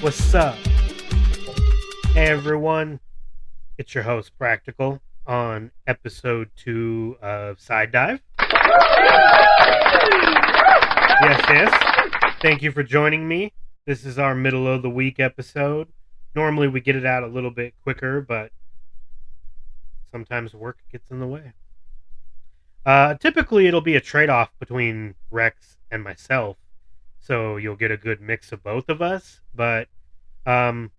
What's up? Hey everyone, it's your host Practikal on episode 2 of Side Dive. Yes. Thank you for joining me. This is our middle of the week episode. Normally we get it out a little bit quicker, but sometimes work gets in the way. Typically it'll be a trade-off between Rex and myself, so you'll get a good mix of both of us, but Um,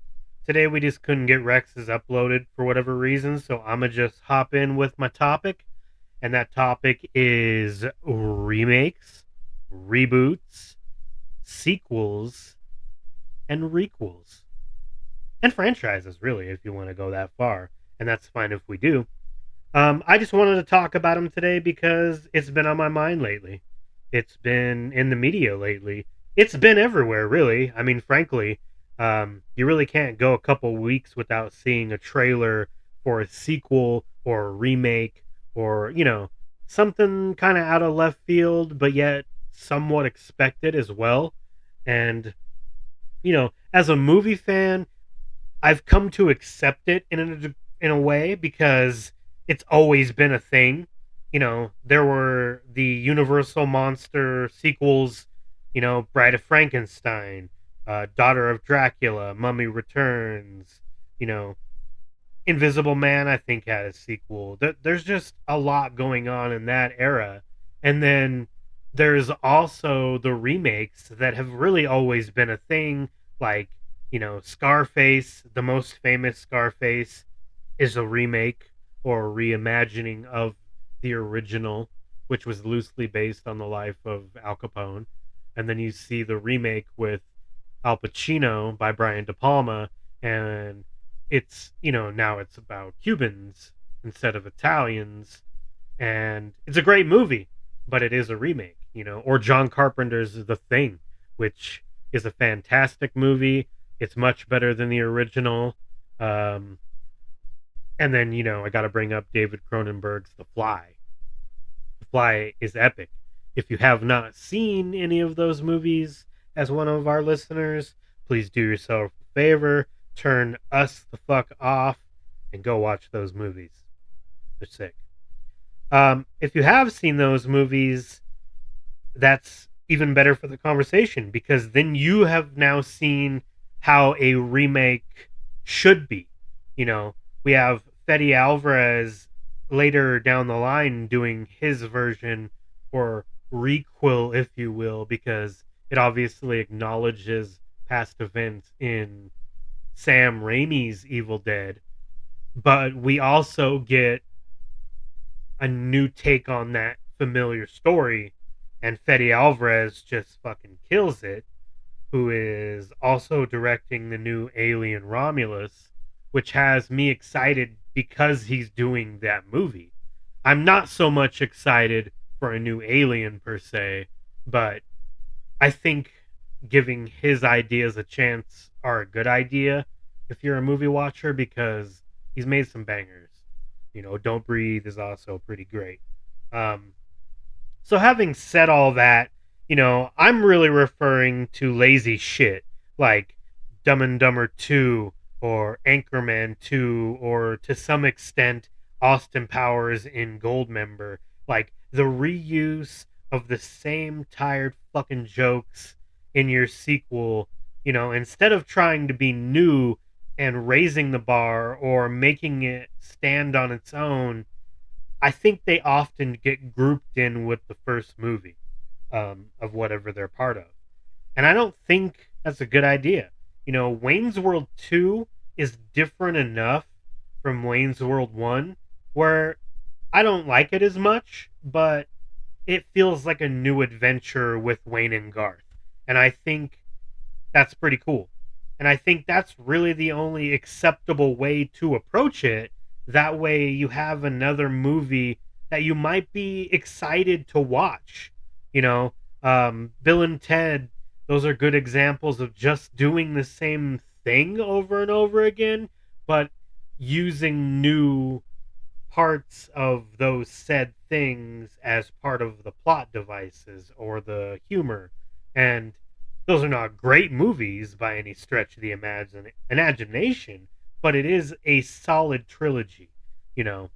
today we just couldn't get Rex's uploaded for whatever reason, so I'ma just hop in with my topic, and that topic is remakes, reboots, sequels, and requels, and franchises. Really, if you want to go that far, and that's fine if we do. I just wanted to talk about them today because it's been on my mind lately. It's been in the media lately. It's been everywhere, really. I mean, frankly, you really can't go a couple weeks without seeing a trailer for a sequel or a remake or, something kind of out of left field, but yet somewhat expected as well. And, as a movie fan, I've come to accept it in a way because it's always been a thing. There were the Universal monster sequels, Bride of Frankenstein, Daughter of Dracula, Mummy Returns, you know, Invisible Man, I think, had a sequel. There's just a lot going on in that era. And then there's also the remakes that have really always been a thing, like, Scarface, the most famous Scarface, is a remake or a reimagining of the original, which was loosely based on the life of Al Capone. And then you see the remake with Al Pacino by Brian De Palma, and it's now it's about Cubans instead of Italians, and it's a great movie, but it is a remake. Or John Carpenter's The Thing, which is a fantastic movie. It's much better than the original. Um, and then I got to bring up David Cronenberg's The Fly. The Fly is epic. If you have not seen any of those movies as one of our listeners, please do yourself a favor, turn us the fuck off, and go watch those movies. They're sick. If you have seen those movies, that's even better for the conversation because then you have now seen how a remake should be. We have Fede Alvarez later down the line doing his version or requel, if you will, because it obviously acknowledges past events in Sam Raimi's Evil Dead, but we also get a new take on that familiar story, and Fede Alvarez just fucking kills it, who is also directing the new Alien Romulus, which has me excited because he's doing that movie. I'm not so much excited for a new Alien per se, but I think giving his ideas a chance are a good idea if you're a movie watcher because he's made some bangers. Don't Breathe is also pretty great. Um, so having said all that, I'm really referring to lazy shit like Dumb and Dumber 2 or Anchorman 2 or to some extent Austin Powers in Goldmember. Like the reuse of the same tired fucking jokes in your sequel, instead of trying to be new and raising the bar or making it stand on its own, I think they often get grouped in with the first movie of whatever they're part of. And I don't think that's a good idea. Wayne's World 2 is different enough from Wayne's World 1 where I don't like it as much, but it feels like a new adventure with Wayne and Garth. And I think that's pretty cool. And I think that's really the only acceptable way to approach it. That way you have another movie that you might be excited to watch. Bill and Ted, those are good examples of just doing the same thing over and over again, but using new parts of those said things as part of the plot devices or the humor. And Those are not great movies by any stretch of the imagination, but it is a solid trilogy, you know.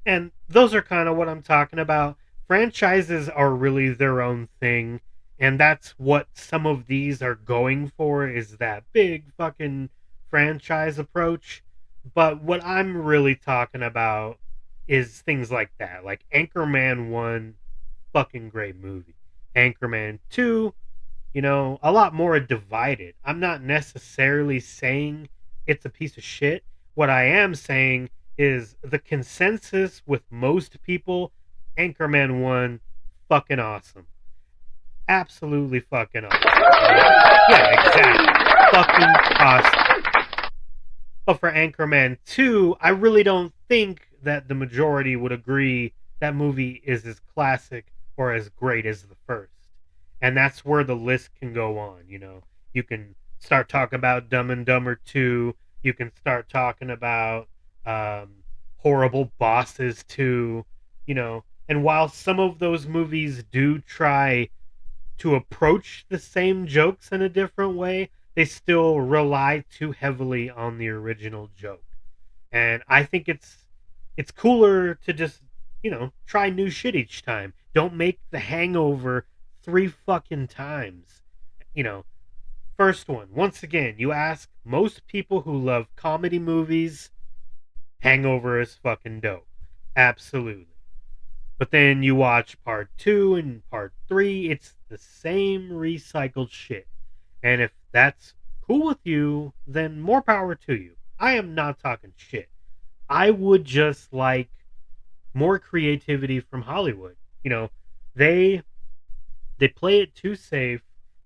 And those are kind of what I'm talking about. Franchises are really their own thing, and that's what some of these are going for is that big fucking franchise approach. But what I'm really talking about is things like that. Like Anchorman 1, fucking great movie. Anchorman 2, a lot more divided. I'm not necessarily saying it's a piece of shit. What I am saying is the consensus with most people, Anchorman 1, fucking awesome. Absolutely fucking awesome. Yeah, exactly. Fucking awesome. But for Anchorman 2, I really don't think that the majority would agree that movie is as classic or as great as the first. And that's where the list can go on. You can start talking about Dumb and Dumber 2. You can start talking about Horrible Bosses 2. And while some of those movies do try to approach the same jokes in a different way, they still rely too heavily on the original joke. And I think it's cooler to just, try new shit each time. Don't make The Hangover three fucking times. You know, First one, once again, you ask most people who love comedy movies, Hangover is fucking dope. Absolutely. But then you watch part two and part three, it's the same recycled shit. And if that's cool with you, then more power to you. I am not talking shit. I would just like more creativity from Hollywood. They they play it too safe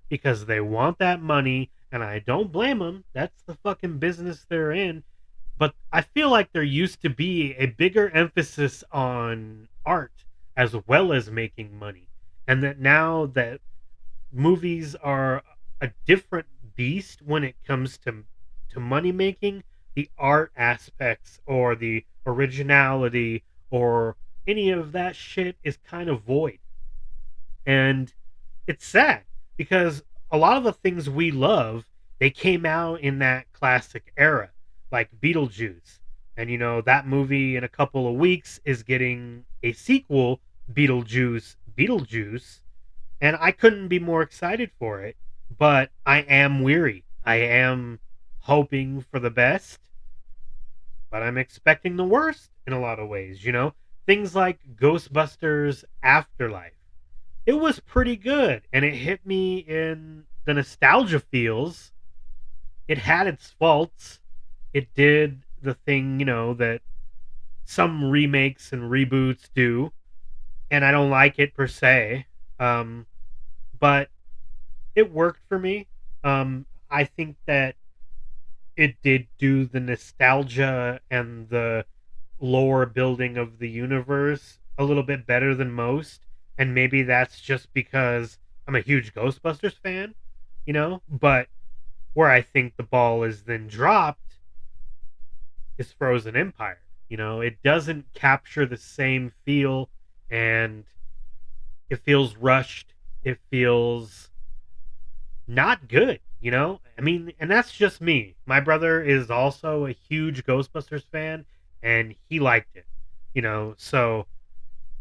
because they want that money, and I don't blame them. That's the fucking business they're in. But I feel like there used to be a bigger emphasis on art as well as making money. And that now that movies are a different beast when it comes to money making, the art aspects or the originality or any of that shit is kind of void. And it's sad because a lot of the things we love, they came out in that classic era, like Beetlejuice. And that movie in a couple of weeks is getting a sequel, Beetlejuice, and I couldn't be more excited for it. But I am weary. I am hoping for the best, but I'm expecting the worst in a lot of ways. Things like Ghostbusters Afterlife. It was pretty good, and it hit me in the nostalgia feels. It had its faults. It did the thing, that some remakes and reboots do, and I don't like it per se. But it worked for me. I think that it did do the nostalgia and the lore building of the universe a little bit better than most. And maybe that's just because I'm a huge Ghostbusters fan. But where I think the ball is then dropped is Frozen Empire. It doesn't capture the same feel, and it feels rushed. It feels not good. I mean, and that's just me. My brother is also a huge Ghostbusters fan, and he liked it. So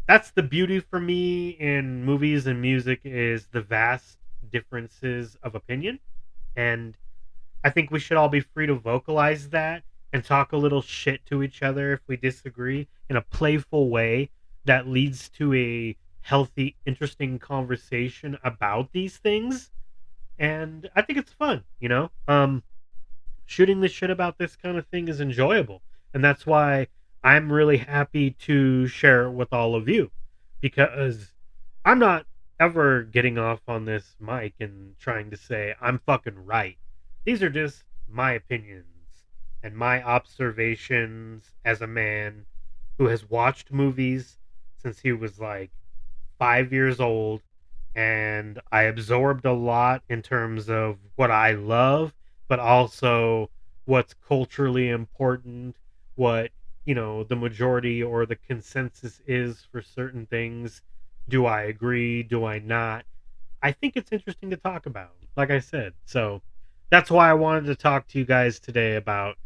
that's the beauty for me in movies and music is the vast differences of opinion. And I think we should all be free to vocalize that and talk a little shit to each other if we disagree in a playful way that leads to a healthy, interesting conversation about these things. And I think it's fun. Shooting the shit about this kind of thing is enjoyable. And that's why I'm really happy to share it with all of you because I'm not ever getting off on this mic and trying to say I'm fucking right. These are just my opinions and my observations as a man who has watched movies since he was like 5 years old, and I absorbed a lot in terms of what I love, but also what's culturally important, what, the majority or the consensus is for certain things. Do I agree? Do I not? I think it's interesting to talk about, like I said. So that's why I wanted to talk to you guys today about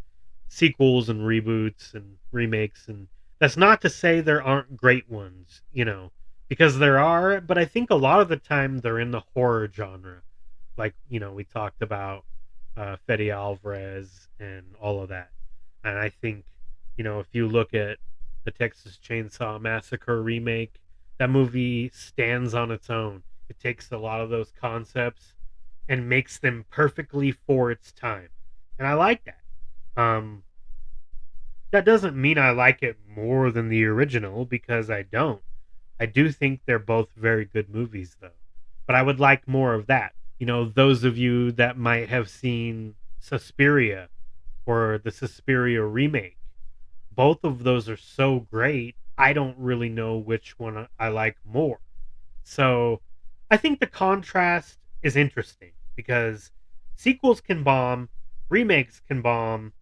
sequels and reboots and remakes. And that's not to say there aren't great ones, because there are, but I think a lot of the time they're in the horror genre. Like, we talked about Fede Alvarez and all of that. And I think, if you look at the Texas Chainsaw Massacre remake, that movie stands on its own. It takes a lot of those concepts and makes them perfectly for its time. And I like that. That doesn't mean I like it more than the original, because I don't. I do think they're both very good movies, though. But I would like more of that. Those of you that might have seen Suspiria or the Suspiria remake, both of those are so great. I don't really know which one I like more. So I think the contrast is interesting because sequels can bomb, remakes can bomb,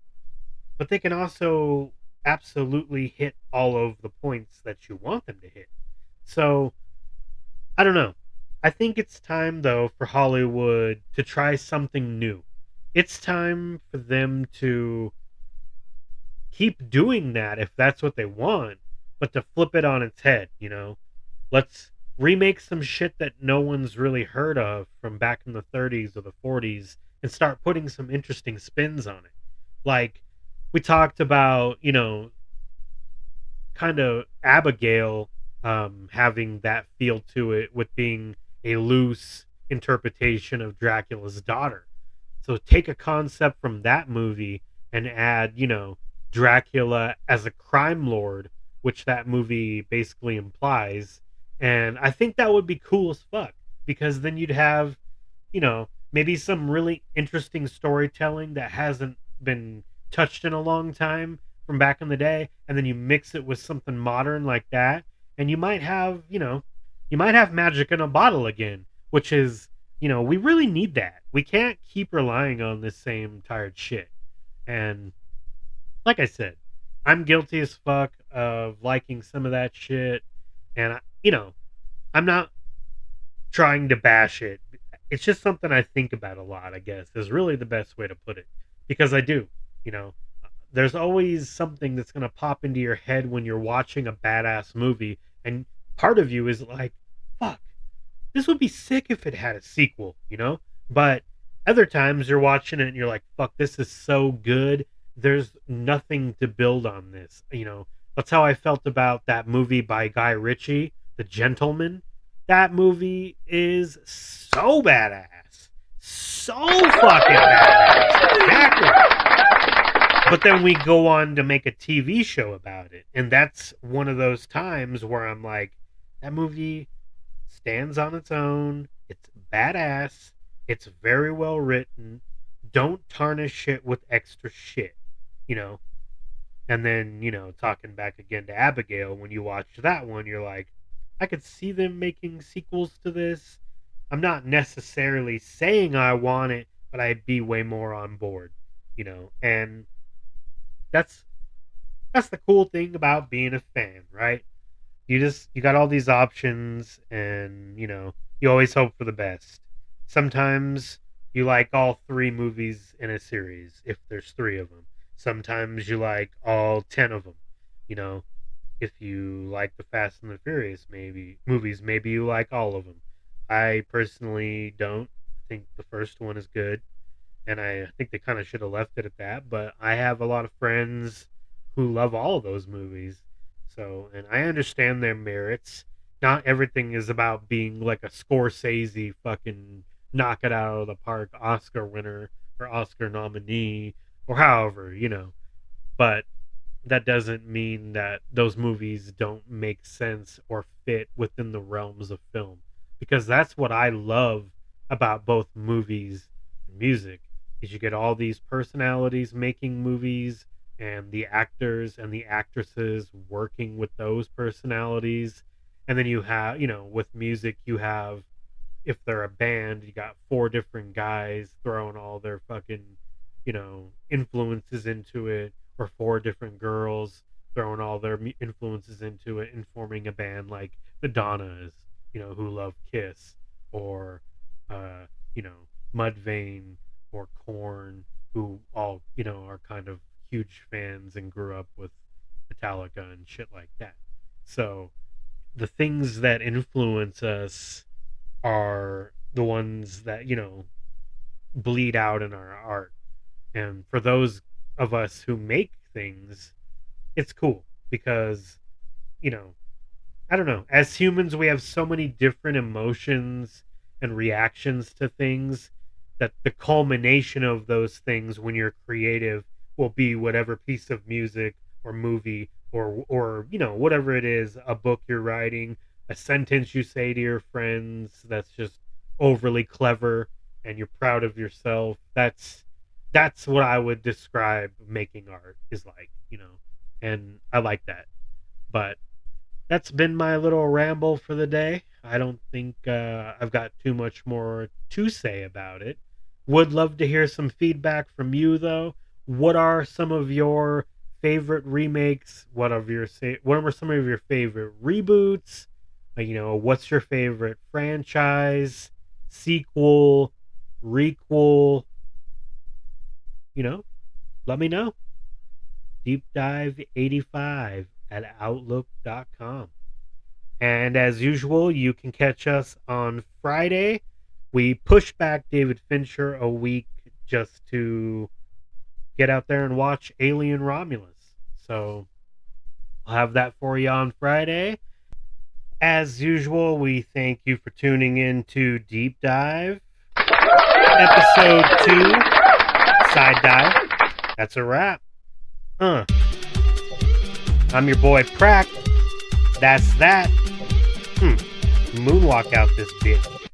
but they can also absolutely hit all of the points that you want them to hit. So I don't know. I think it's time though for Hollywood to try something new. It's time for them to keep doing that if that's what they want, but to flip it on its head. Let's remake some shit that no one's really heard of from back in the 30s or the 40s and start putting some interesting spins on it. Like we talked about, kind of Abigail having that feel to it with being a loose interpretation of Dracula's daughter. So take a concept from that movie and add, Dracula as a crime lord, which that movie basically implies. And I think that would be cool as fuck because then you'd have, maybe some really interesting storytelling that hasn't been touched in a long time from back in the day, and then you mix it with something modern like that, and you might have magic in a bottle again, which is, we really need that. We can't keep relying on this same tired shit. And like I said, I'm guilty as fuck of liking some of that shit, and I'm not trying to bash it. It's just something I think about a lot, I guess, is really the best way to put it. Because I do, you know, there's always something that's going to pop into your head when you're watching a badass movie. And part of you is like, fuck, this would be sick if it had a sequel. But other times you're watching it and you're like, fuck, this is so good. There's nothing to build on this. That's how I felt about that movie by Guy Ritchie, The Gentleman. That movie is so badass. So fucking badass. Exactly. But then we go on to make a TV show about it. And that's one of those times where I'm like, that movie stands on its own. It's badass. It's very well written. Don't tarnish it with extra shit, you know. And then, talking back again to Abigail, when you watch that one, you're like, I could see them making sequels to this. I'm not necessarily saying I want it, but I'd be way more on board. And that's that's the cool thing about being a fan, right? You got all these options, and you always hope for the best. Sometimes you like all three movies in a series if there's three of them. Sometimes you like all 10 of them. You know, if you like the Fast and the Furious maybe movies, maybe you like all of them. I personally don't think the first one is good, and I think they kind of should have left it at that. But I have a lot of friends who love all of those movies, so and I understand their merits. Not everything is about being like a Scorsese fucking knock it out of the park Oscar winner or Oscar nominee or however. But that doesn't mean that those movies don't make sense or fit within the realms of film, because that's what I love about both movies and music is you get all these personalities making movies and the actors and the actresses working with those personalities, and then you have, with music you have, if they're a band, you got four different guys throwing all their fucking, influences into it, or four different girls throwing all their influences into it and forming a band like the Donnas, who love Kiss. or you know, Mudvayne or Korn, who all, you know, are kind of huge fans and grew up with Metallica and shit like that. So the things that influence us are the ones that, you know, bleed out in our art. And for those of us who make things, it's cool because, you know, I don't know. As humans, we have so many different emotions and reactions to things that the culmination of those things when you're creative will be whatever piece of music or movie or you know, whatever it is, a book you're writing, a sentence you say to your friends that's just overly clever and you're proud of yourself. That's what I would describe making art is like, you know. And I like that. But that's been my little ramble for the day. I don't think I've got too much more to say about it. Would love to hear some feedback from you, though. What are some of your favorite remakes? What are some of your favorite reboots? You know, what's your favorite franchise, sequel, requel? You know, let me know. Deep Dive 85 at outlook.com. And as usual, you can catch us on Friday. We push back David Fincher a week just to get out there and watch Alien Romulus. So I'll have that for you on Friday. As usual, we thank you for tuning in to Deep Dive, Episode 2, Side Dive. That's a wrap. I'm your boy Prack. That's that. Moonwalk out this bitch.